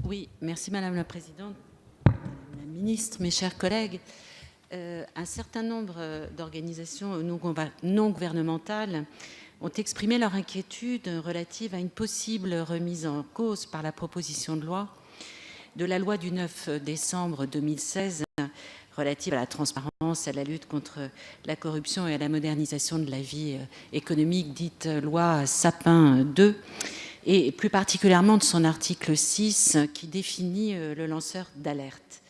Oui, merci Madame la Présidente, Madame la Ministre, mes chers collègues. Un certain nombre d'organisations non gouvernementales ont exprimé leur inquiétude relative à une possible remise en cause par la proposition de loi de la loi du 9 décembre 2016 relative à la transparence, à la lutte contre la corruption et à la modernisation de la vie économique, dite loi Sapin 2, et plus particulièrement de son article 6 qui définit le lanceur d'alerte.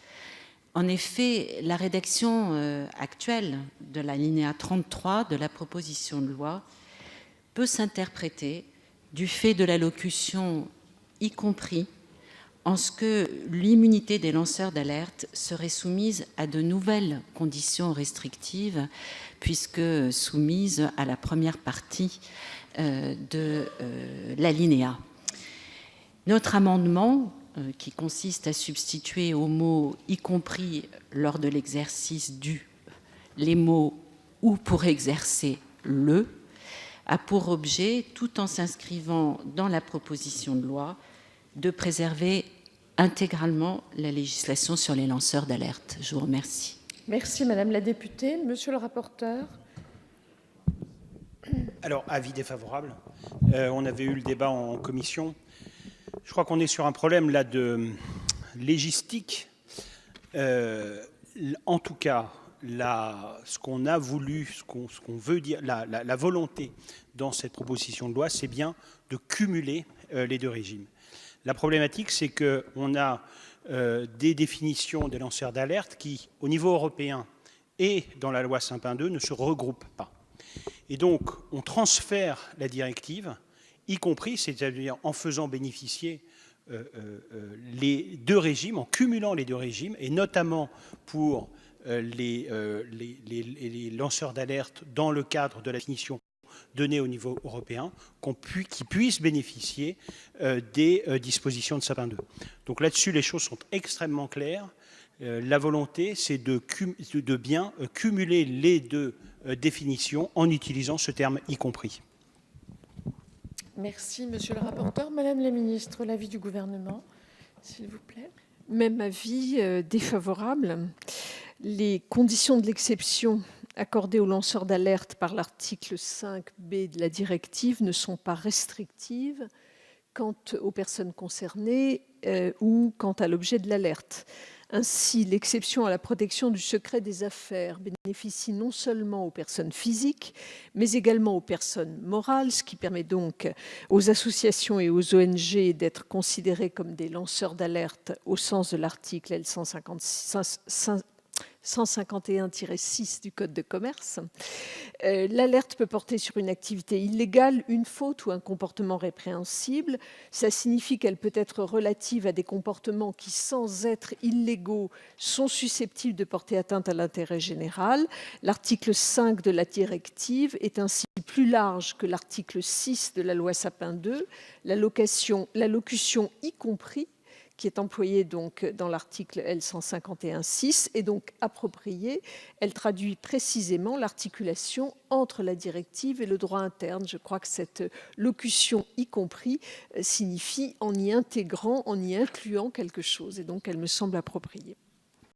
En effet, la rédaction actuelle de l'alinéa 33 de la proposition de loi peut s'interpréter du fait de la locution « y compris » en ce que l'immunité des lanceurs d'alerte serait soumise à de nouvelles conditions restrictives, puisque soumise à la première partie de l'alinéa. Notre amendement, qui consiste à substituer au mot « y compris lors de l'exercice du » les mots « ou pour exercer le », a pour objet, tout en s'inscrivant dans la proposition de loi, de préserver intégralement la législation sur les lanceurs d'alerte. Je vous remercie. Merci Madame la députée. Monsieur le rapporteur. Alors, avis défavorable. On avait eu le débat en commission. Je crois qu'on est sur un problème là de légistique. En tout cas, ce qu'on a voulu, ce qu'on veut dire, la volonté dans cette proposition de loi, c'est bien de cumuler les deux régimes. La problématique, c'est qu'on a des définitions des lanceurs d'alerte qui, au niveau européen et dans la loi Sapin 2, ne se regroupent pas. Et donc, on transfère la directive, y compris, c'est-à-dire en faisant bénéficier les deux régimes, en cumulant les deux régimes, et notamment pour les lanceurs d'alerte dans le cadre de la définition donnée au niveau européen, qui puissent bénéficier des dispositions de Sapin 2. Donc là-dessus, les choses sont extrêmement claires. La volonté, c'est de bien cumuler les deux définitions en utilisant ce terme « y compris ». Merci, Monsieur le rapporteur. Madame la ministre, l'avis du gouvernement, s'il vous plaît. Même avis, défavorable. Les conditions de l'exception accordées aux lanceurs d'alerte par l'article 5B de la directive ne sont pas restrictives quant aux personnes concernées ou quant à l'objet de l'alerte. Ainsi, l'exception à la protection du secret des affaires bénéficie non seulement aux personnes physiques, mais également aux personnes morales, ce qui permet donc aux associations et aux ONG d'être considérées comme des lanceurs d'alerte au sens de l'article L151-6 du Code de commerce. L'alerte peut porter sur une activité illégale, une faute ou un comportement répréhensible. Ça signifie qu'elle peut être relative à des comportements qui, sans être illégaux, sont susceptibles de porter atteinte à l'intérêt général. L'article 5 de la directive est ainsi plus large que l'article 6 de la loi Sapin 2. La locution « y compris » qui est employée donc dans l'article L151-6 est donc appropriée. Elle traduit précisément l'articulation entre la directive et le droit interne. Je crois que cette locution « y compris » signifie en y intégrant, en y incluant quelque chose, et donc elle me semble appropriée.